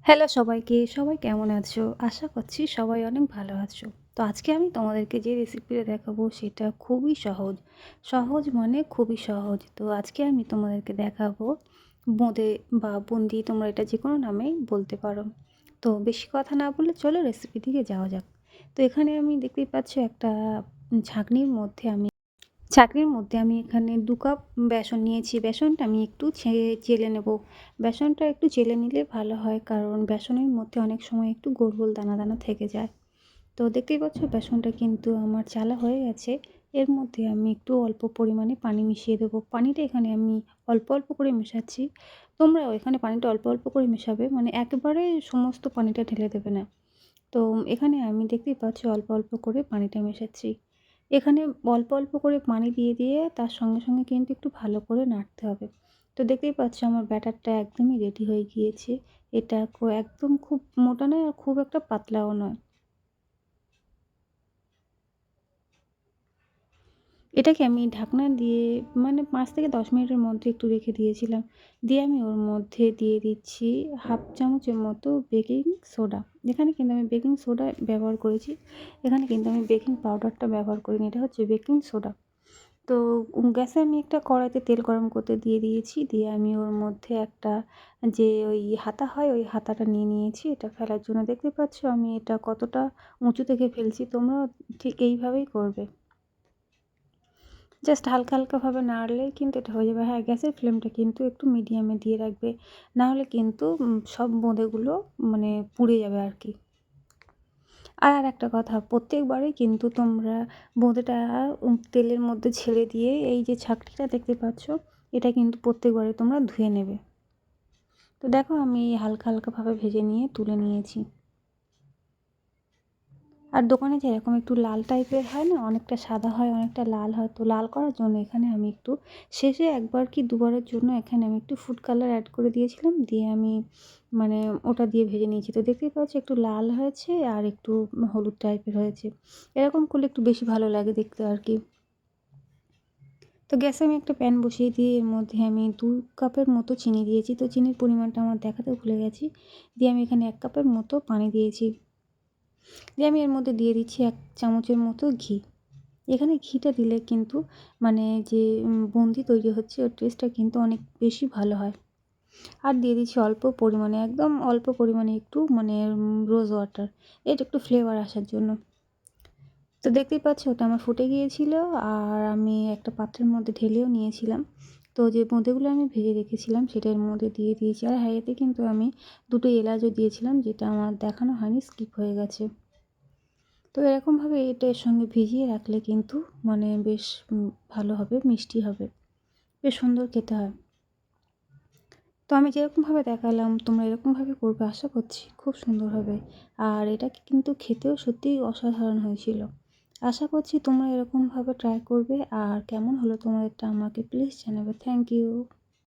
Hello সবাইকে, সবাই কেমন আছো? আশা করছি সবাই অনেক ভালো আছো। তো আজকে আমি তোমাদেরকে যে রেসিপিটা দেখাবো সেটা খুবই সহজ। সহজ মানে খুবই সহজ। তো আজকে আমি তোমাদেরকে দেখাবো বোঁদে বা বুন্দি, তোমরা এটা যেকোনো নামেই বলতে পারো। তো বেশি কথা না বলে চলো রেসিপি দিকে যাওয়া যাক। তো এখানে আমি দেখতেই পাচ্ছ একটা ছাঁকনির মধ্যে আমি এখানে ২ কাপ বেসন নিয়েছি। বেসনটা আমি একটু চেলে নেব। বেসনটা একটু চেলে নিলে ভালো হয়, কারণ বেসনের মধ্যে অনেক সময় একটু গোল গোল দানা দানা থেকে যায়। তো দেখতেই পাচ্ছ বেসনটা কিন্তু আমার চালা হয়ে গেছে। এর মধ্যে আমি একটু অল্প পরিমাণে পানি মিশিয়ে দেবো। পানিটা এখানে আমি অল্প অল্প করে মেশাচ্ছি। তোমরাও এখানে পানিটা অল্প অল্প করে মেশাবে, মানে একেবারে সমস্ত পানিটা ঢেলে দেবে না। তো এখানে আমি দেখতেই পাচ্ছি অল্প অল্প করে পানিটা মেশাচ্ছি। এখানে অল্প অল্প করে পানি দিয়ে দিয়ে তার সঙ্গে সঙ্গে কিন্তু একটু ভালো করে নাড়তে হবে। তো দেখতেই পাচ্ছ আমার ব্যাটারটা একদমই রেডি হয়ে গিয়েছে। এটা একদম খুব মোটা নয় আর খুব একটা পাতলাও নয়। এটাকে আমি ঢাকনা দিয়ে মানে ৫ থেকে ১০ মিনিটের মধ্যে একটু রেখে দিয়েছিলাম। দিয়ে আমি ওর মধ্যে দিয়ে দিচ্ছি হাফ চামচের মতো বেকিং সোডা। এখানে কিন্তু আমি বেকিং সোডা ব্যবহার করেছি। এখানে কিন্তু আমি বেকিং পাউডারটা ব্যবহার করিনি। এটা হচ্ছে বেকিং সোডা। তো গ্যাসে আমি একটা কড়াইতে তেল গরম করতে দিয়ে দিয়েছি। দিয়ে আমি ওর মধ্যে একটা যে ওই হাতা হয়, ওই হাতাটা নিয়ে নিয়েছি এটা ফেলার জন্য। দেখতে পাচ্ছ আমি এটা কতটা উঁচু থেকে ফেলছি। তোমরাও ঠিক এইভাবেই করবে। জাস্ট হালকা হালকাভাবে নাড়লেই কিন্তু এটা হয়ে যাবে। হ্যাঁ, গ্যাসের ফ্লেমটা কিন্তু একটু মিডিয়ামে দিয়ে রাখবে। না হলে কিন্তু সব বোঁদেগুলো মানে পুড়ে যাবে আর কি। আর একটা কথা, প্রত্যেকবারেই কিন্তু তোমরা বোঁদেটা তেলের মধ্যে ছেড়ে দিয়ে এই যে ছাঁকনিটা দেখতে পাচ্ছ, এটা কিন্তু প্রত্যেকবারে তোমরা ধুয়ে নেবে। তো দেখো আমি হালকা হালকাভাবে ভেজে নিয়ে তুলে নিয়েছি। আর দোকানে যেরকম একটু লাল টাইপের হয় না, অনেকটা সাদা হয় অনেকটা লাল হয়, তো লাল করার জন্য এখানে আমি একটু শেষে একবার কি দুবারের জন্য এখানে আমি একটু ফুড কালার অ্যাড করে দিয়েছিলাম। দিয়ে আমি মানে ওটা দিয়ে ভেজে নিয়েছি। তো দেখতেই পাচ্ছি একটু লাল হয়েছে আর একটু হলুদ টাইপের হয়েছে। এরকম করলে একটু বেশি ভালো লাগে দেখতে আর কি। তো গ্যাসে আমি একটা প্যান বসিয়ে দিয়ে এর মধ্যে আমি ২ কাপের মতো চিনি দিয়েছি। তো চিনির পরিমাণটা আমার দেখাতে ভুলে গেছি। দিয়ে আমি এখানে ১ কাপের মতো পানি দিয়েছি। দিয়ে আমি এর মধ্যে দিয়ে দিচ্ছি ১ চামচের মতো ঘি। এখানে ঘিটা দিলে কিন্তু মানে যে বুন্দি তৈরি হচ্ছে ওর টেস্টটা কিন্তু অনেক বেশি ভালো হয়। আর দিয়ে দিচ্ছি অল্প পরিমাণে, একদম অল্প পরিমাণে একটু মানে রোজ ওয়াটার। এটা একটু ফ্লেভার আসার জন্য। তো দেখতেই পাচ্ছ ওটা আমার ফুটে গিয়েছিল আর আমি একটা পাত্রের মধ্যে ঢেলেও নিয়েছিলাম। তো যে বোঁদেগুলো আমি ভেজে রেখেছিলাম সেটা এর মধ্যে দিয়ে দিয়েছি। আর হ্যাঁ, এতে কিন্তু আমি ২ টো এলাচও দিয়েছিলাম, যেটা আমার দেখানো হয়নি, স্কিপ হয়ে গেছে। তো এরকমভাবে এটা এর সঙ্গে ভিজিয়ে রাখলে কিন্তু মানে বেশ ভালো হবে, মিষ্টি হবে, বেশ সুন্দর খেতে হয়। তো আমি যেরকমভাবে দেখালাম তোমরা এরকমভাবে করবে, আশা করছি খুব সুন্দর হবে। আর এটা কিন্তু খেতেও সত্যিই অসাধারণ হয়েছিল। আশা করছি তোমরা এরকমভাবে ট্রাই করবে। আর কেমন হলো তোমাদেরটা আমাকে প্লিজ জানাবে। Thank you.